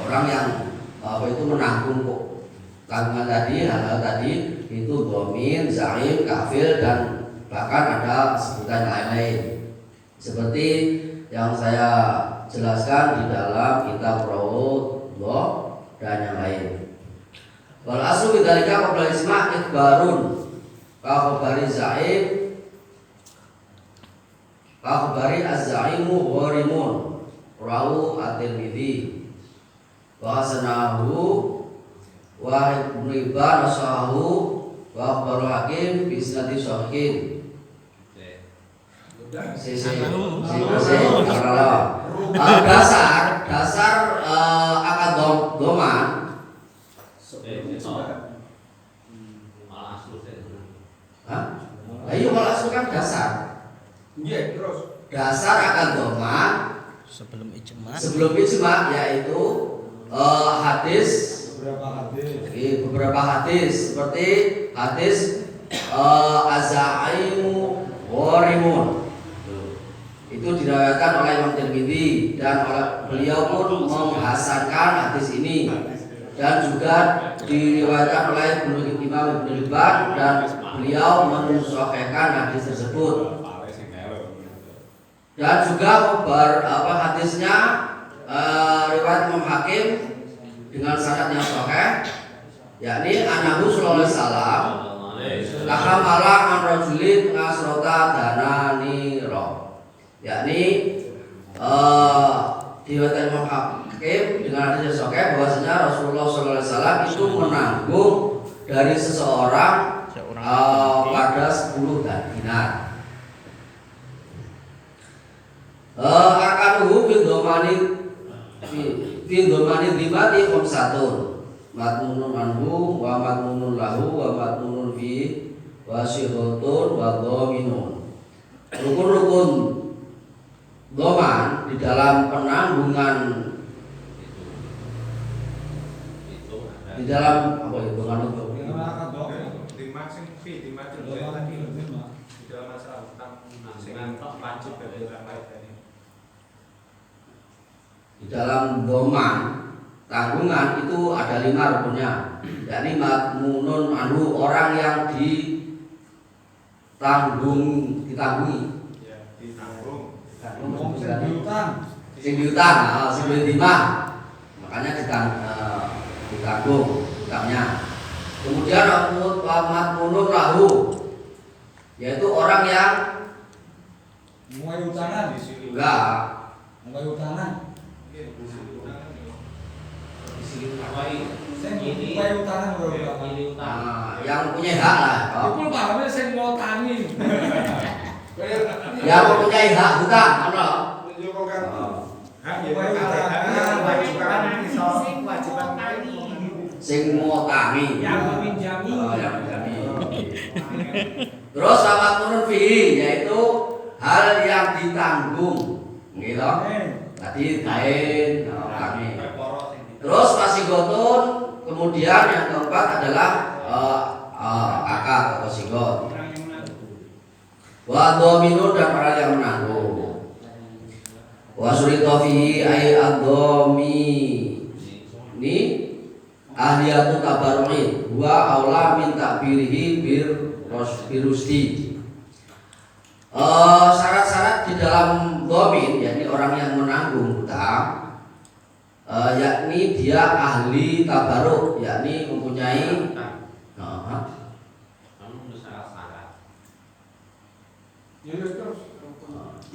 orang yang itu menanggung tanggungan tadi, hal-hal tadi itu domin, zaim, kafil, dan bahkan ada sebutan lain-lain seperti yang saya jelaskan di dalam kitab Rawud dan yang lain. Wal aslu bidzalika qabla isma' ikbarun ka khabari zaim ka khabari az-zaimu gharimun rawu at-Tirmidzi wa hasanahu wa Ibnu Hibban asahu wa akhbarul Hakim bi isnadi sahih. Dasar akad doman. Ayo kalau asal kan dasar. Iya terus. Dasar akad doman sebelum ijma yaitu hadis beberapa hadis seperti hadis az-zaimu gharimun. Itu diriwayatkan oleh Imam Tirmidzi dan beliau pun menghasankan hadis ini dan juga diriwayatkan oleh Imam Ibnu Hibban dan beliau mensahihkan hadis tersebut. Dan juga hadisnya riwayat Imam Hakim dengan sanad yang sahih, yakni Nabi sallallahu alaihi wasallam lahamala an rajulin ngasrota dananiro, yakni riwayat Imam Hakim dengan hadis yang sahih bahwasanya Rasulullah sallallahu alaihi wasallam itu menanggung dari seseorang pada 10 dinar. Akanuhu fil domani dimati khamsatun matmunun anhu wa matmunun lahu wa matmunun fi wa syihotun wa dominun. Rukun-rukun doman di dalam penanggungan di dalam apa itu doman itu? Di dalam masalah utang wajib dari orang lain tadi. Di dalam doman tanggungan itu ada 5 rukunnya, yakni matmunun anhu, orang yang ditanggungi ya, ditanggung sing diutang sing ditimah, makanya ditanggung utangnya. Kemudian matmunun lahu, yaitu orang yang mulai utangan mulai utangan yang punya hak lah. Itu pahamnya sing ngotangi. Yang mempunyai hak hutang, ana. Sing ngotangi. Yang meminjami. Yang meminjami. Terus sama turun fihi, yaitu hal yang ditanggung, gitu. Tadi kain, kami. Terus pasigotun, kemudian yang keempat adalah akad atau sigot. Wa dominun, dan orang yang menanggung. Wa surito fihi ay ad-domi ini ahliyatu tabarru'in wa aula min ta'birihi birusdi. Syarat-syarat di dalam domin, yakni orang yang menanggung hutang, yakni dia ahli tabaruk, yakni mempunyai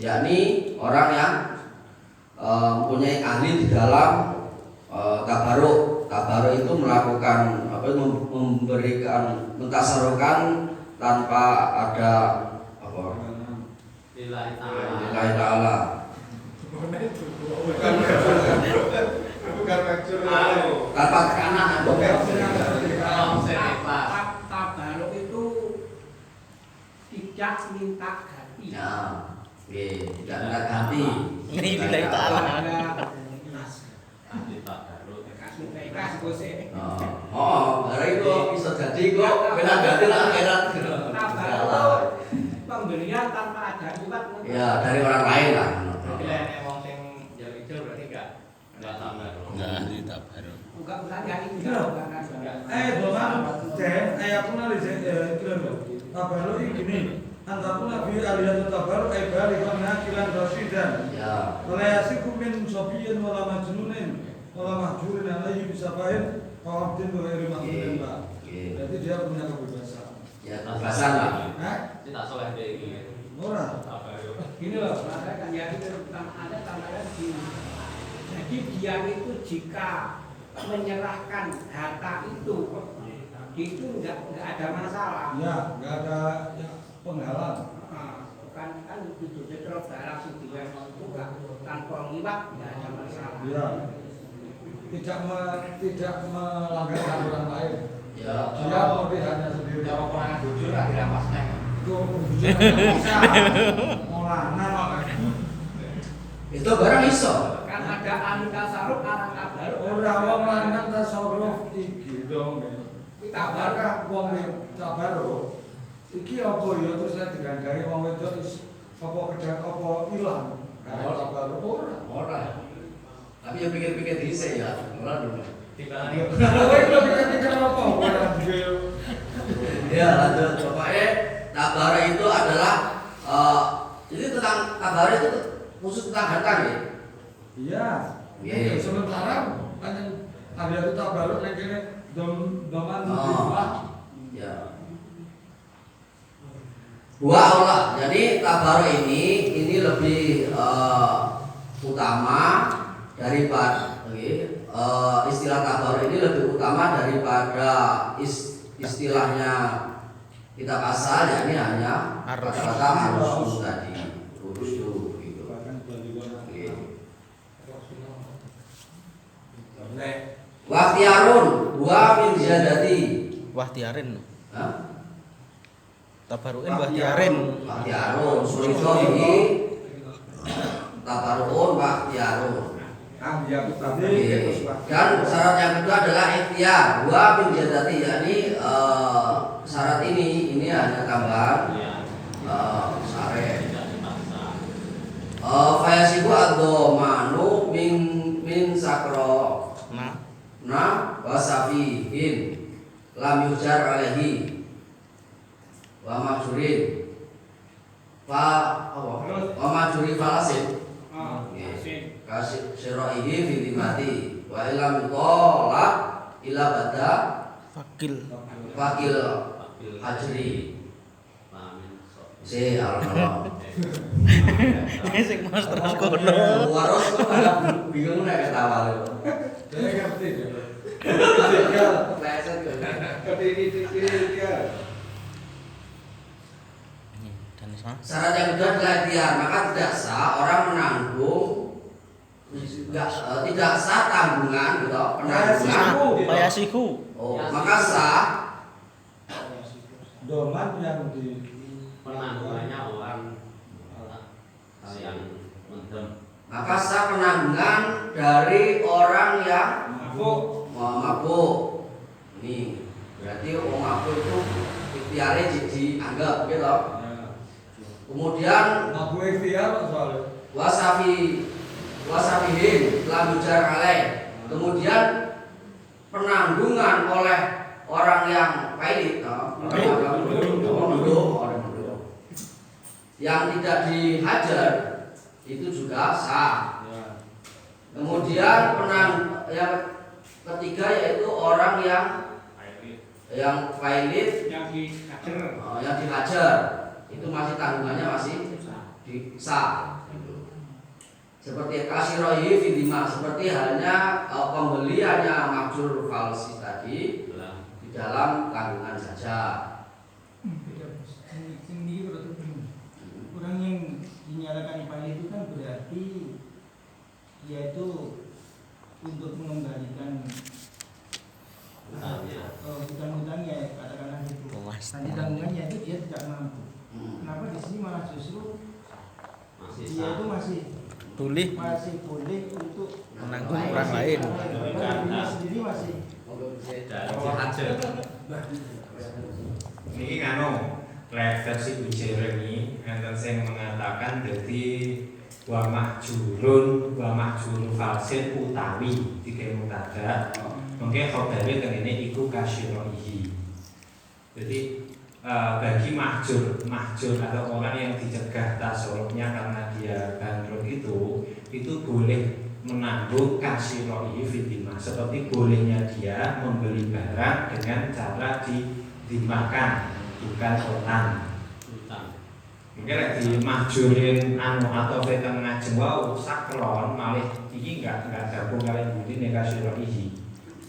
yakni orang yang mempunyai ahli di dalam tabaruk. Tabaruk itu melakukan memberikan, mentasarufkan tanpa ada lillahi ta'ala. Tanpa tekanan. Tabaruk itu tidak minta ganti. Ya, tidak minta ganti. Lillahi ta'ala. Hari itu bisa jadi kok beda ganti lah akhirat. Pemberian tanpa ada akibat. Ya, dari orang lain lah. Berarti lain wong sing jauh-jauh berarti enggak tambah. Dari tabaruk. Enggak usah jadi Doman, aku nali tabaruk ini gini. Antaku nabi aliyatu tabaruk balik karena kilan rasidan. Ya. Walayasiku min sobiyin wala majnunin wala mahjurin alaihi bisabahin kawabdin wa iri mahjurin pak. Berarti dia punya kebebasan. Ya, kebebasan lah. Tidak soleh deh ini. Murah. Gini loh, maka kan ya itu ada tambahan gini. Jadi dia itu jika menyerahkan harta itu enggak ada masalah. Ya, enggak ada ya, penghalang. Bukan kan itu terus darah suci yang itu enggak tanpa ngiwak enggak ada masalah. Ya. Tidak melanggar aturan lain. Ya. Dia mau hanya sendiri. Kalau kurang bujur lah dirampasnya. Itu bujur bisa. Molanan. Itu barang iso. Kan ada anu tasarruf arang tabaruk. Ora wong lanang tasawuf iki dong. Tabaruk wong tabaruk. Iki apa ya terus nek digandari wong wedok apa kedang apa ilang. Tabaruk ora. Ora. Tapi ya pikir-pikir dhisik ya. Ora dulu. Tiba-tiba Kowe iki pikir-pikir apa ora duwe. Ya, lanjut. Pokoknya tabaruk itu adalah jadi tentang tabaruk itu khusus tentang harta ya. Iya. Iya. Sementara kan ada itu tabaruk nek kene doman Ya. Dua Allah. Jadi tabaruk ini lebih utama daripada istilah tabaruk ini lebih utama daripada istilahnya kita pasal, yakni hanya kata-kata harus tadi urus itu gitu. Wahtiarun wa min ziyadati. Wahtiarin. Hah? Tabarukin wahtiarin. Wahtiarun sulito ini tabarun wahtiarun. Dan syarat yang kedua adalah ikhtiar. Wa min ziyadati, yakni syarat ini hanya tambahan syareh. Fayasibu ad-dhamanu min sakro wasafihin lam yujar alaihi wa majuri falasin kasih syara'ihi fi dimati wa ilam tolak ila bada fakil hajri si Allah Sing mas terus kono. waros bingung nek ketawa lho. Saya ngerti. Pleset lho. Syarat yang kedua adalah ikhtiar, maka tidak sah orang menanggung tidak sah tanggungan gitu, penanggungan Bayasiku. oh, maka sah Doman yang di penanggungannya orang yang mendem. maka sah penanggungan dari orang yang mabuk. Ini berarti orang mabuk itu ikhtiarnya dianggap gitu. Kemudian Abu ikhtiar soalnya. wasafihin lam yujar alaih. Kemudian penanggungan oleh orang yang pailit, yang tidak dihajar itu juga sah. Kemudian yang ketiga yaitu orang yang pailit yang dihajar itu masih tanggungannya masih sah. Seperti kasiroi fidima, seperti halnya pembeliannya makjur falsi tadi di dalam tanggungan saja. Orang yang dinyatakan ipali itu kan berarti yaitu untuk mengembalikan hutang-hutangnya, katakanlah itu. Nanti tanggungannya itu dia tidak mampu. Kenapa di sini malah justru dia itu masih boleh untuk menanggung orang lain. Dirinya sendiri masih Ini nganu versi ujian ini enten sing mengatakan jadi wa mahjurun falsin utawi digawe mutada. Mungkin khabare tengene iku kasyiraihi. Jadi bagi mahjur atau orang yang dicegah tasarrufnya karena dia bangkrut itu boleh menanggung kasyiraihi fidimah, seperti bolehnya dia membeli barang dengan cara dimakan bukan utang. Mungkin lek dimahjurin atau veteng ngajeng wau sakron malih iki enggak gabung kalian budi kasyiraihi.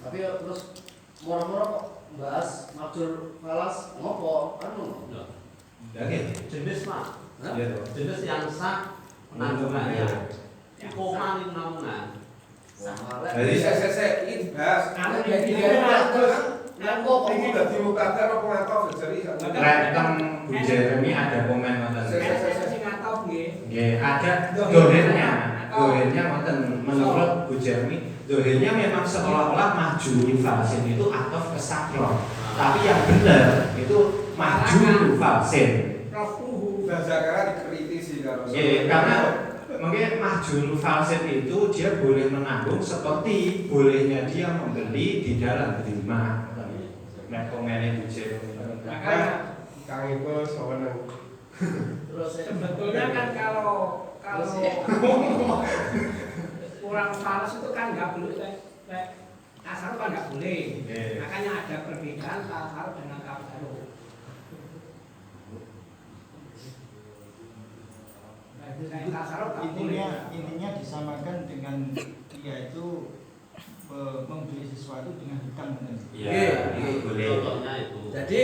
Tapi terus moro-moro kok bahas mahjur falas ngopo anu? Jenis mah. Iya toh. Jenis yang sah penanggungannya. Koma ning namungan. Jadi saya ini dibahas. Anu Ini dadi mukaddar apa ngatok jadi. Rekem Bu Jeremy ada komen ngoten. Saya sing ngatop nggih. Nggih, ada dohirnya. Dohirnya ngoten menurut Bu Jeremy, dohirnya memang seolah-olah maju fasin itu atau kesakron. Tapi yang benar itu maju fasin. Rofuhu Zakara dikritisi kalau. Karena mungkin mahjul fasid itu dia boleh menanggung seperti bolehnya dia membeli di dalam terima. Nah, komennya Bu Jeremy. makanya Kang Ibu sewenang. Terus sebetulnya kan kalau kurang falas itu kan nggak boleh tasarruf kan nggak boleh. Makanya ada perbedaan tasarruf dengan tabarruk. Nah, itu saya tasarruf nggak boleh. Intinya disamakan dengan dia itu membeli sesuatu dengan hutang benar. Iya, itu boleh. Contohnya itu. jadi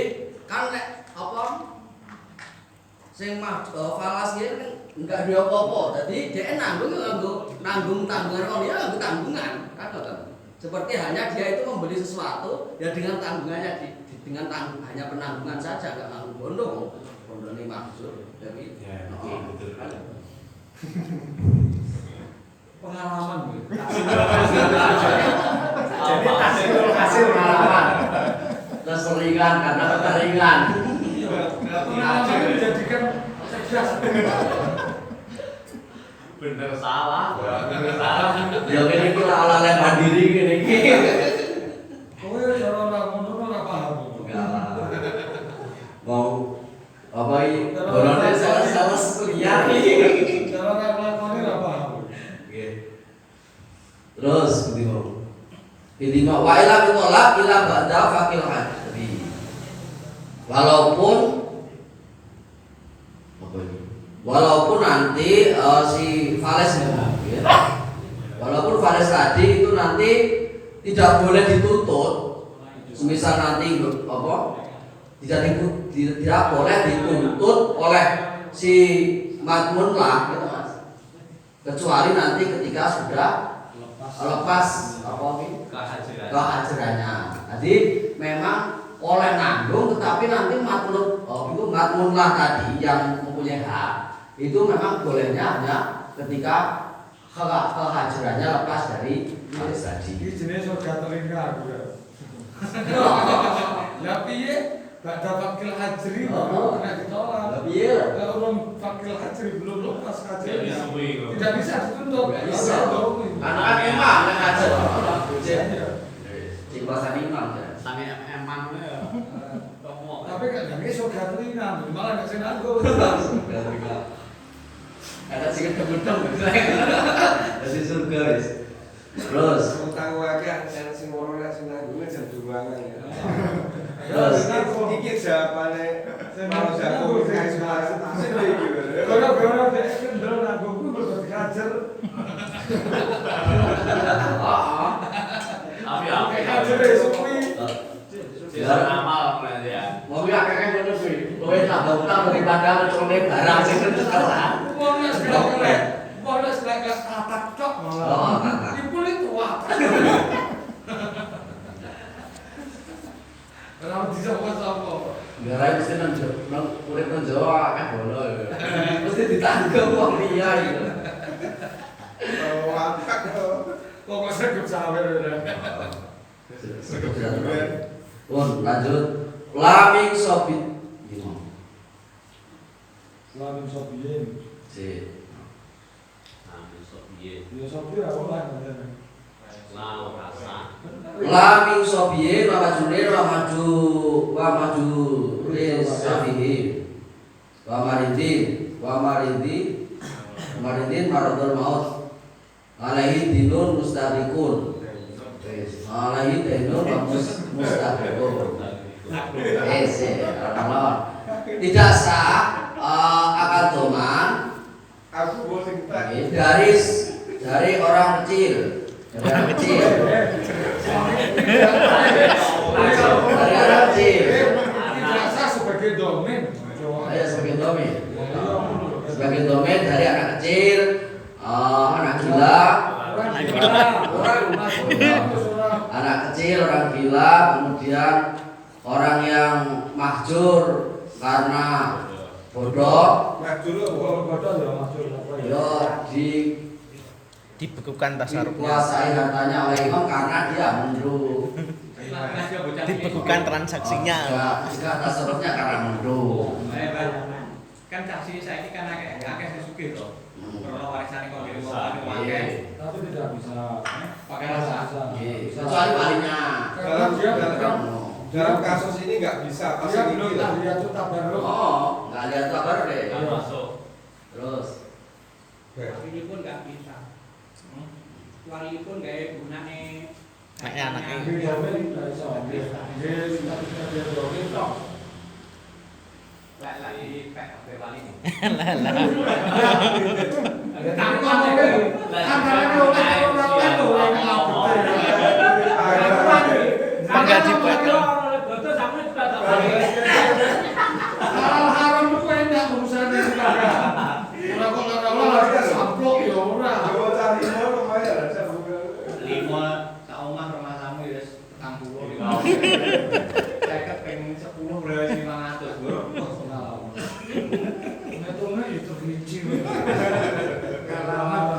kan nek apa sing falas iki kan enggak ada apa-apa. Jadi dia nanggung tanggungan orang dia nanggung tanggungan kan seperti hanya dia itu membeli sesuatu ya dengan tanggungannya dengan hanya penanggungan saja enggak nanggung bondo ini maksud jadi Ya, betul. Pengalaman Bu. jadi hasil pengalaman keseringan karena keteringan Pengalaman menjadikan cerdas. Bener salah. Bener salah. ya kene iki ora oleh mandiri kene iki Kowe cara ora ngono ora paham. mau apa iki borone sales kuliah iki Cara ora nglakoni ora paham. terus Intima wa ila bitolak ila ba'da fakil hajri. Walaupun nanti si Fales ya. Walaupun Fales tadi itu nanti tidak boleh dituntut. Semisal nanti apa? Tidak boleh dituntut oleh si madmun lah gitu Mas. Kecuali nanti ketika sudah lepas apa ini? Kehajarannya. Jadi memang oleh nanggung, tetapi nanti matmun lah tadi yang mempunyai hak itu memang bolehnya hanya ketika kehajarannya lepas dari Fales tadi. Iki jenis surga teringkar ya. Lah piye? Gak dapat fakil hajri baru kena ditolak. Lah piye? Kalau belum fakil hajri belum lepas hajri. Tidak bisa. Tidak bisa dituntut. Nggak bisa. Karena kan imam yang ngajar. Di bahasa imam ya. Sange eman ya. Tapi kan ini surga teringkar, malah nggak senanggo. Ada sih ketemu dari surga wis. Terus Utang wae yang sing ora nek sing nanggune jan duwangan ya. Terus iki jawabane kalau jago kayak semua sing iki. Kalau dek kendel nanggungku mergo diajar. Tapi apa? Ajar esuk kuwi. Sisa amal berarti ya. mau akeh ngono kuwi. Kowe tambah utang daripada ngecone barang sing ketesan. Wong nek selek. Wong nek selek tatak cok. Oh, Dipuli tua. Kalau bisa apa-apa. Gara mesti nang urip nang Jawa akeh bono. Mesti ditanggung wong liya iki. Oh, angkat. Kok segep sawer udah. Pun lanjut. Laming sobit. Gimana? Selalu sobiyin. Si Nah, besok piye? Ya sobi apa lah. Nah, Laming sobiyin wa majunir wa maju safihi wa maridin maradul maut alaihi dinun mustabikun alaihi dinun mustabikun. Tidak sah akad doman dari orang kecil. Dari orang kecil. Tidak sah sebagai domain. Sebagai domain dari anak kecil, anak gila, anak kecil, orang gila, kemudian orang yang mahjur karena bodoh, Dibekukan tasarrufnya. dikuasai hartanya oleh imam karena dia mundur. Dibekukan transaksinya. Jika tasarrufnya karena mundur. Kan saksi saya ini kan akeh sesugih to. Perlu warisan kok ngene kok akeh. Tapi tidak bisa Pakai rasa. Kecuali palingnya. Dalam kasus ini nggak bisa Dia belum lihat tabarruk. Oh, nggak lihat kabar deh. masuk. Terus, Ini pun nggak bisa. Wali pun gaya gunane Anaknya. Dia domain tidak bisa. Dia domain tok. Lagi pek oke wali nih. Ada tangan itu. Antara Menggaji betul. betul sama juga tak hal haram itu enak urusannya sekarang. Orang kok nggak tahu harusnya samplok ya orang. Coba cari mau lumayan ada bukan. 5 sak omah rumah tamu ya 40. Saya pengen 10 berarti 500, Bro. Metode itu rinci. Dia nggak apa-apa.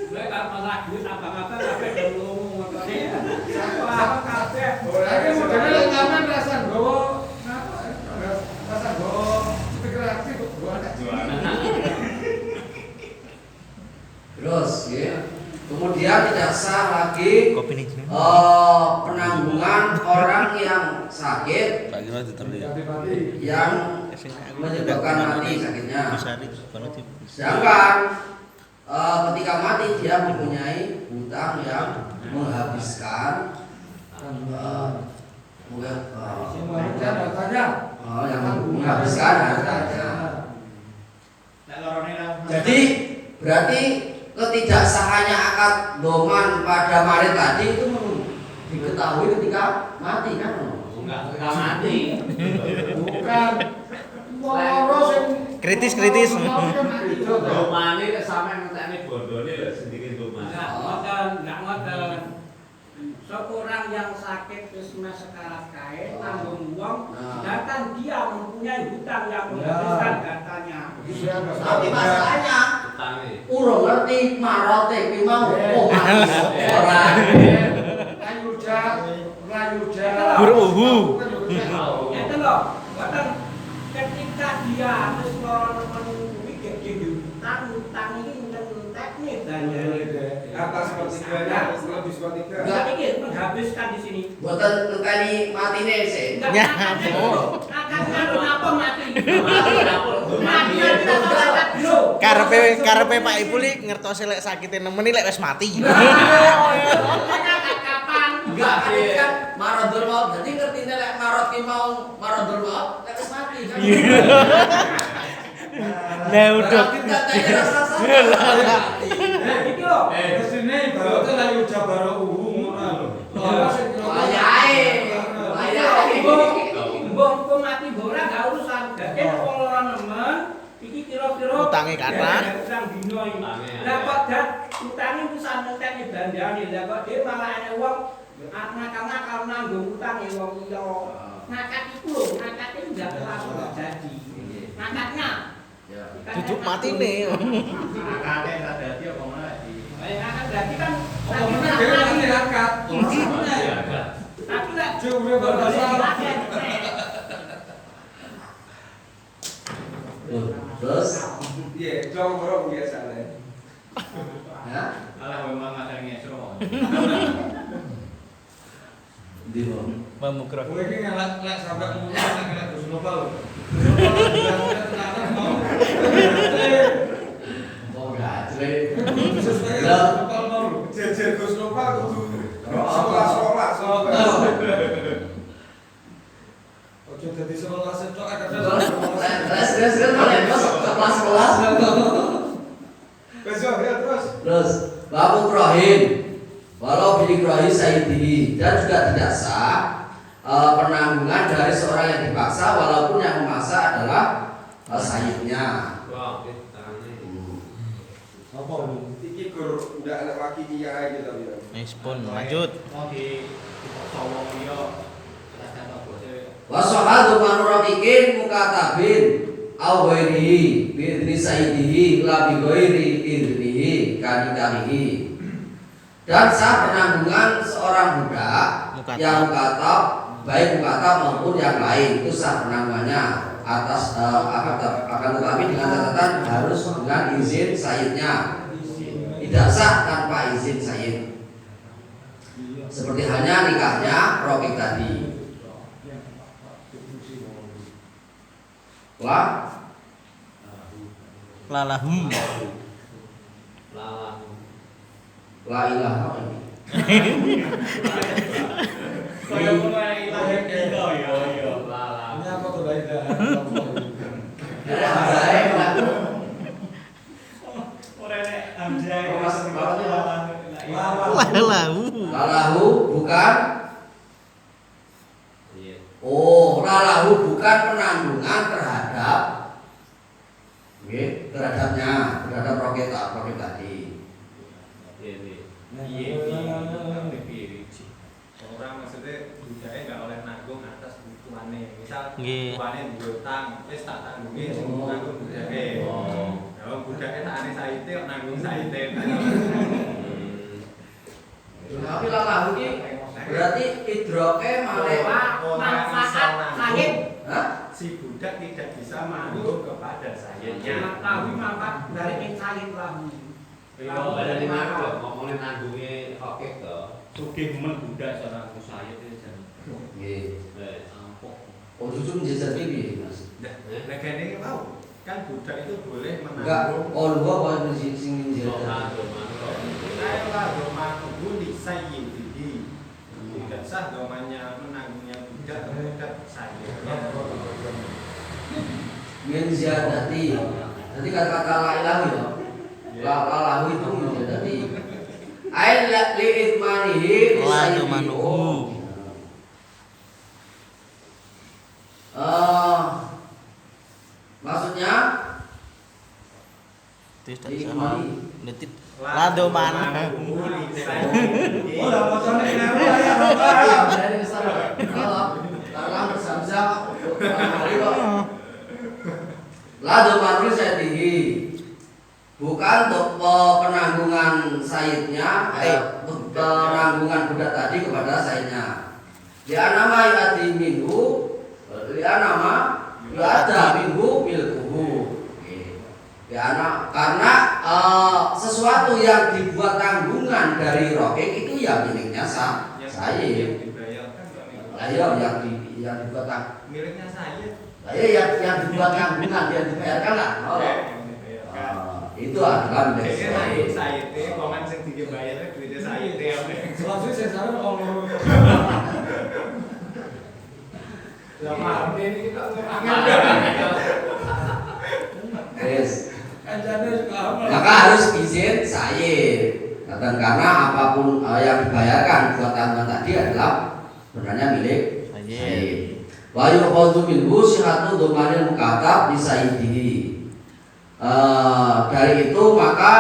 Gue kan malah duit apa-apa sampai dulu motornya. Apa kabeh. Tapi modelnya lengaman rasa gowo. Rasa gowo speaker aktif gowo ada. terus, ya. Kemudian tidak sah lagi Kopi nih. penanggungan orang yang sakit Pak Gino diterlihat. yang menyebabkan mati sakitnya. Bisa nih, kalau Sedangkan ketika mati dia mempunyai hutang yang menghabiskan yang menghabiskan hartanya. Jadi berarti ketidaksahannya akad doman pada Maret tadi itu diketahui ketika mati kan? Enggak ketika mati. Bukan. Kritis. Domane nek sampean ngentekne bondone lho sedikit domane. Enggak ngoten. Seorang yang sakit terus sekarat kae tanggung uang, sedangkan dia mempunyai hutang yang menghabiskan hartanya. Tapi masalahnya Utange. urung ngerti marote ki mau mati orang. Beruhu. Itu loh, bahkan ketika dia harus memikir hutang ini teknis dan Atas sepertiganya lebih sepertiga. nggak ingin menghabiskan di sini. Buatan nekani matine sih. Akan apa mati? Mati dulu. Karepe Pak Ibu li ngertos lek sakite nemeni lek wis mati. Kapan? Enggak kan maradul maut. Jadi ngertine lek marot ki mau maradul maut lek wis mati kan. Nah udah. Kita tanya rasa sakit. Iki loh. Kesini baru itu layu jabaro ngono. Ayahe. Mbok mati ora gak urusan. Dadi wong ora nemen iki kira-kira Utange kathah. Utang dino iki. Lah kok dat utange pisan ngenteni bandane. Lah kok dhewe malah ana wong nakal-nakal nanggung utange wong liya. Nakat iku lho, nakate enggak langsung jadi. Nakatnya Duduk matine. Akate tak dadi apa meneh di. akan berarti kan Ngomongnya dia lagi diangkat. tapi lah Jumlah berbahasa. Terus Iya, dong bro biasanya. ya Kalau memang ada ngesro Di bawah. Memukro. Gue ini ngelak sampai ngomong ngelak Gus Nova loh. Gus Nova udah tenanan mau. Oh gajre. Sesuai Gus Nova mau. Jejer Gus Nova kudu sekolah-sekolah ojo dadi sekolah setok Terus kelas Wes ya terus. Terus Babu Ibrahim walau bidikrahi sayyidi dan juga tidak sah penanggungan dari seorang yang dipaksa walaupun yang memaksa adalah sayyidnya. Wah, tanya. Apa lu? Iki gur ndak ana laki kiai gitu ya. Respon lanjut. Mau di cowok dia. Terus apa bosnya? Wasahadu manurakikin mukatabin au ghairihi bi idni sayyidihi la bi ghairi idnihi kadikarihi. Dan sah penanggungan seorang budak yang mukatab baik mukatab maupun yang lain itu sah penanggungannya atas akan tetapi dengan catatan harus dengan izin sayyidnya. Tidak sah tanpa izin sayyid. Seperti halnya nikahnya Rokik tadi. Lalahum. La ilaha Kaya ngono ae ilahe kita ya ya. Lala. Ini apa tuh la ilaha Ora nek Hamzah Lalahu. Lalahu bukan. Iya. Oh, lalahu bukan penanggungan terhadap terhadapnya, terhadap Rokik tadi. Orang maksudnya budaya nggak oleh nanggung atas butuhannya. Misal Nggih. butuhannya diutang, wis tak tanggungi sing nanggung budaya. Kalau budaya tak ane saite nanggung saite. Tapi lalahu ini berarti idroke malewat Manfaat sayyid. Hah? Si budak tidak bisa nanggung kepada sayyidnya. Tahu manfaat dari sayyid lahu. Kalau ada di mana loh ngomongin nanggungnya oke toh. Sugih men budak seorang sayyid itu jan. Nggih. Ampok. Oh, cucu menjajal piye, Mas? Nah, gini mau kan budak itu boleh Enggak, menanggung. oh lu apa sing menjajal? Saya lah doman buli sayyidihi. Tidak sah domannya menanggungnya budak terhadap sayyidnya. Min ziyadati. Nanti kata-kata la ilaha ya. La lahu itu menjadati. Ain li idmanihi La domanuhu. Maksudnya Tidak Di salah. kemari. Detik. Lado mana? Buli sayyidihi. Oh, dapat sono ini ya, Bapak. dari sana. Kalau bersama Lado marwi sayyidihi. Bukan untuk penanggungan sayyidnya, penanggungan budak tadi kepada sayyidnya. Dia nama yati minhu, dia nama yada minhu milkuhu. Karena sesuatu yang dibuat tanggungan dari Rokik itu ya miliknya sayyid. Lah ya yang dibuat Miliknya sayyid. lah ya yang dibuat tanggungan yang dibayarkan lah. Itu adalah milik Jadi nanggung sayyid. sayyid, komen sing dibayarnya duitnya sayyid ya. Selanjutnya saya saran kalau Ya paham ini kita Yes. anjane juga aman. Maka harus izin sayyid. Dan karena apapun yang dibayarkan buat tanggungan tadi adalah sebenarnya milik sayyid. Wa yuqadu minhu sihatu dhamanil mukatab bi sayyidihi. Dari itu maka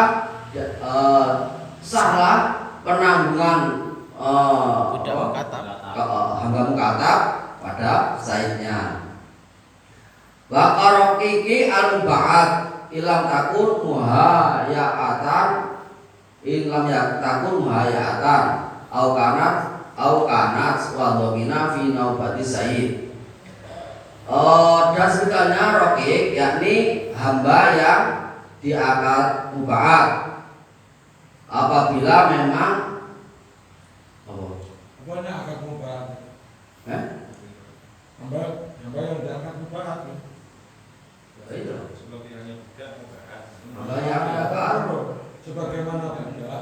sahlah penanggungan Budak mukatab. hamba mukatab pada sayyidnya. Wa qaraqiki al-ba'at ilam takun muhayyatan ilam takun muhayyatan au kanat wa dhamina fi naubati sayyid. Dan sebenarnya rokik yakni hamba yang diakad mubahat apabila memang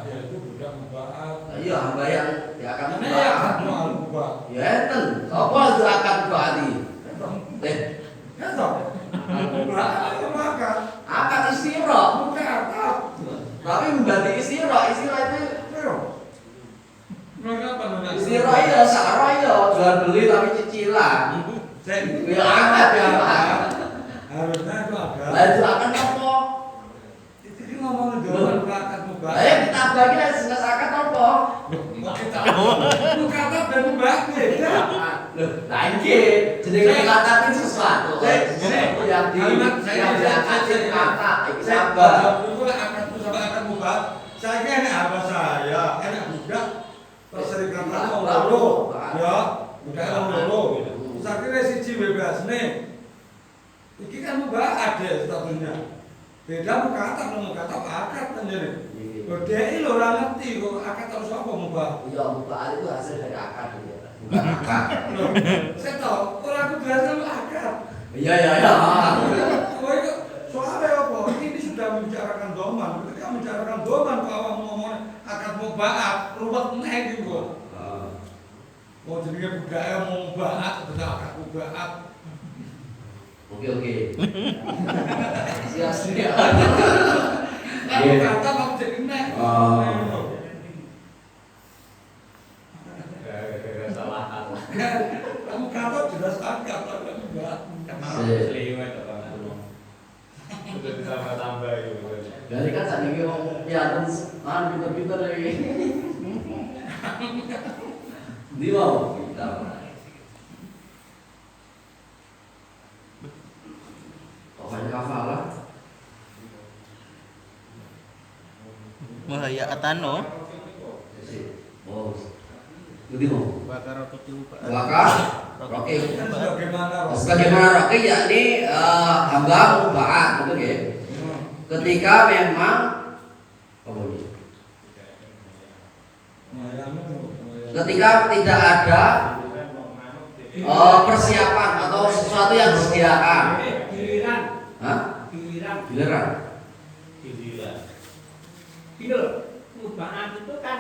ya itu budak mubahat. Iya, hamba yang diakad Ini ya kan mubahat. mau mubah. Ya enten, apa itu akad mubahat iki? Eh, Ya toh. Mubahat itu makan. akad istiro. Bukan atap. Tapi berarti istiro itu Ayo. Mereka apa namanya? istiro iya, sakro iya, jual beli tapi cicilan. Ya akad ya, Pak. Harusnya itu ada. Lah itu akan apa? Ini ngomongin doang akad mubahat. Lah ya kita bagi jelas akad apa? Kita mubahat dan mubahat beda. Loh, lah iki jenenge kata itu sesuatu. Yang diakadin kata iki sabar. Itu akad sama akad mubahat. Saya ini apa saya? Enak budak. Perserikatan wong loro. Ya, budak wong loro. Saya kira siji bebas nih. Iki kan mubahat ya statusnya. Beda mukatab akad kan jadi. Bedai lo ora ngerti kok akad terus apa mubah. Iya, mubahat itu hasil dari akad ya. Bukan akad. Loh, saya tahu orang itu berhasil akad. Iya. Oh itu soalnya apa? Ini sudah membicarakan doman. Ketika membicarakan doman, kalau awak ngomong akad mubahat, ruwet nih gitu. Mau jadinya budaya mau mubahat, betul akad mubahat. Oke. Sia-sia. Kalau kata mau jadi nih. Salah. Kamu kata jelas akad, akad mubahat. Seliwet apa? Udah ditambah-tambah itu. Jadi kan saat ini ngomong ya pinter-pinter lagi. Di mau kita. Pokoknya kafalah. Wah, ya atano. Oh. Jadi mau. Bakar roti juga. Bakar. Oke. Kan sebagaimana Sebagaimana roke yakni hamba mubahat gitu ya. Ketika memang ketika tidak ada persiapan atau sesuatu yang disediakan. Giliran. Hah? Giliran. Gitu loh, mubahat itu kan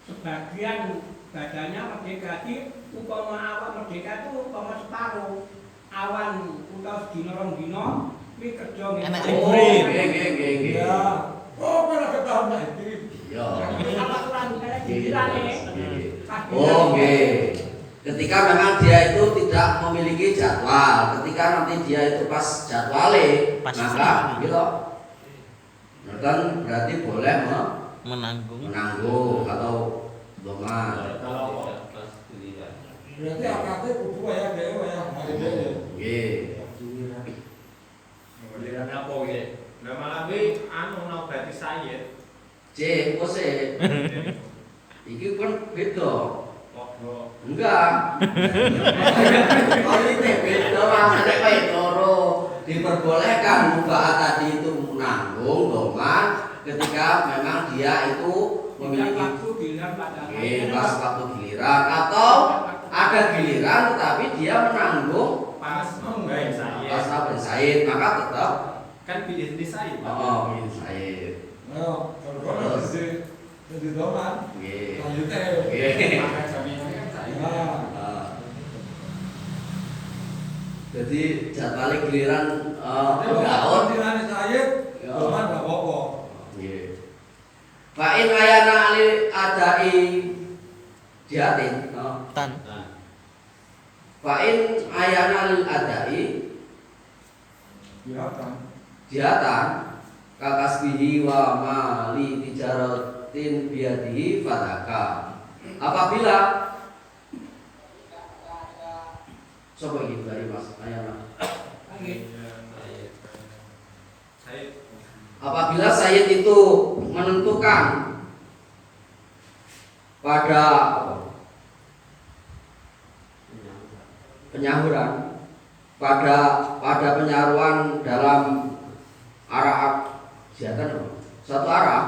sebagian badannya merdeka di upama awak merdeka itu upama separuh awan utawa sedina rong dina kuwi kerja Enak Oh, nggih. ya. Oh, mana ketahuan iki? Ya. apa aturan giliran Oh, nggih. Ketika memang dia itu tidak memiliki jadwal, ketika nanti dia itu pas jadwale, Pas maka gitu. Dan berarti boleh menanggung atau doman. Kalau pas giliran. Berarti akadnya kudu ya dewe ya. Nggih. Giliran apa ya? Lah malah kuwi nobati saya. C, kok sih? Iki kan beda. Kok Enggak. Oh ini beda maksudnya kayak loro. Diperbolehkan mubahat tadi itu menanggung doman ketika memang dia itu memiliki waktu giliran pada pas waktu giliran atau ada giliran tetapi dia menanggung pas enggak saya. pas apa Said maka tetap Kan pilih di saya. pilih Said. Nah, kalau jadi doman. Nggih. Lanjutnya. Nggih. Makan sambil kan saya. Ah. Jadi jadwalnya giliran tahun. Tirani saya, Ya. doman enggak apa-apa. Nggih. Fa in ayana ali adai jihatin. tan. Fa in ayana lil adai Ya kan. jihatan kakasbihi wa mali tijaratin biadihi fadaka. Apabila coba gitu dari Mas Ayana. Apabila Sayyid itu menentukan pada penyahuran pada penyaruan dalam arah jihatan satu arah.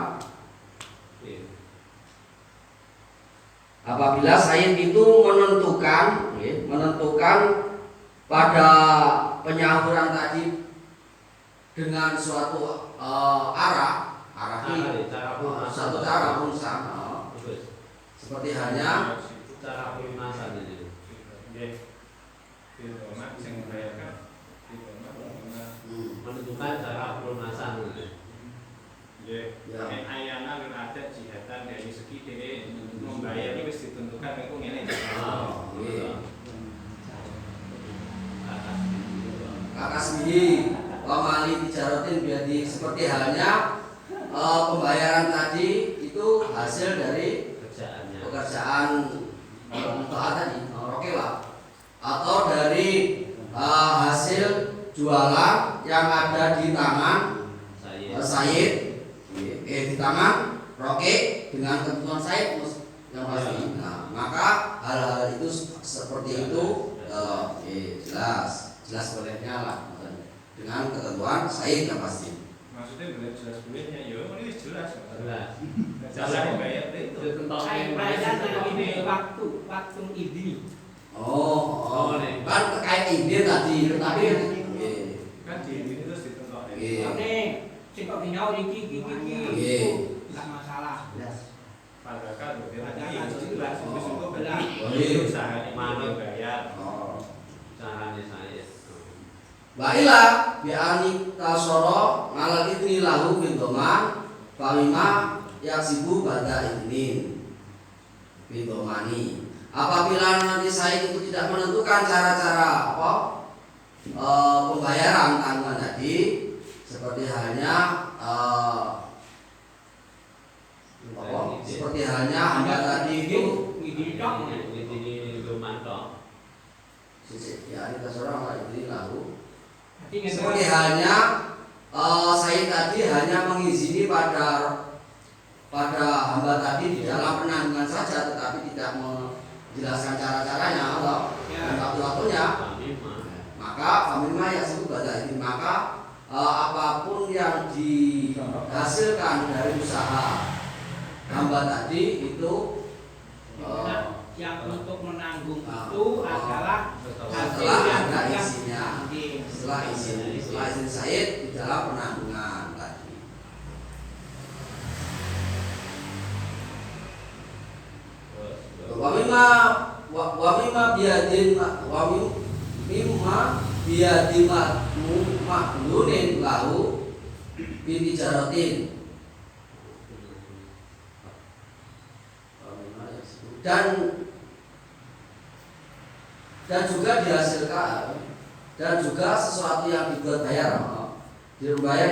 Apabila Sayyid itu menentukan pada penyahuran tadi dengan suatu arah arahi cara pelunasan. satu cara perusahaan. Bagus. Seperti halnya Cara pelunasan ini. Nggih. Firman sing membayarkan. Menentukan cara pelunasan ini. Nggih. Ya. Nek ayana lur adat jihatan dari segi dhewe membayar iki wis ditentukan iku ngene. Oh, iya. Atas. Kakasmihi wamali tijaratin biadi, seperti halnya pembayaran tadi itu hasil dari Kerjaannya. pekerjaan usaha tadi, rokewa, atau dari hasil jualan yang ada di tangan Saya. Said, di tangan Roke dengan ketentuan Said yang pasti. Nah, maka hal-hal itu seperti itu jelas bolehnya lah dengan ketentuan Said yang pasti. Maksudnya boleh jelas bolehnya, ya ini jelas. Jelas. Jalan bayar itu. Saya bayar ini waktu ini. Oh, kan terkait ide tadi, tapi Kan di ini terus ditentukan. Oke, sing kok nyau iki enggak masalah. Padahal berbeda Padahal jelas itu cukup jelas. usaha ini bayar. Caranya saya. Baiklah, bi'ani tasoro ngalal idni lahu bintoman famima yaksibu pada idnin bintomani. Apabila nanti saya itu tidak menentukan cara-cara pembayaran tanggungan tadi, seperti halnya hamba tadi itu Ini dok. Ini lumayan dong. ya ini tasoro ngalal idni lahu. Jadi Seperti halnya saya tadi hanya mengizini pada hamba tadi di dalam penanggungan saja, tetapi tidak menjelaskan cara-caranya atau waktu-waktunya. Maka famima yang disebut pada ini, maka apapun yang dihasilkan dari usaha hamba tadi itu yang untuk menanggung itu adalah setelah ada yang isinya, setelah izin Said di dalam penanggungan tadi. Wamima biadin maklunin lahu bitijaratin. Dan juga dihasilkan, dan juga sesuatu yang dibuat bayar, dibayar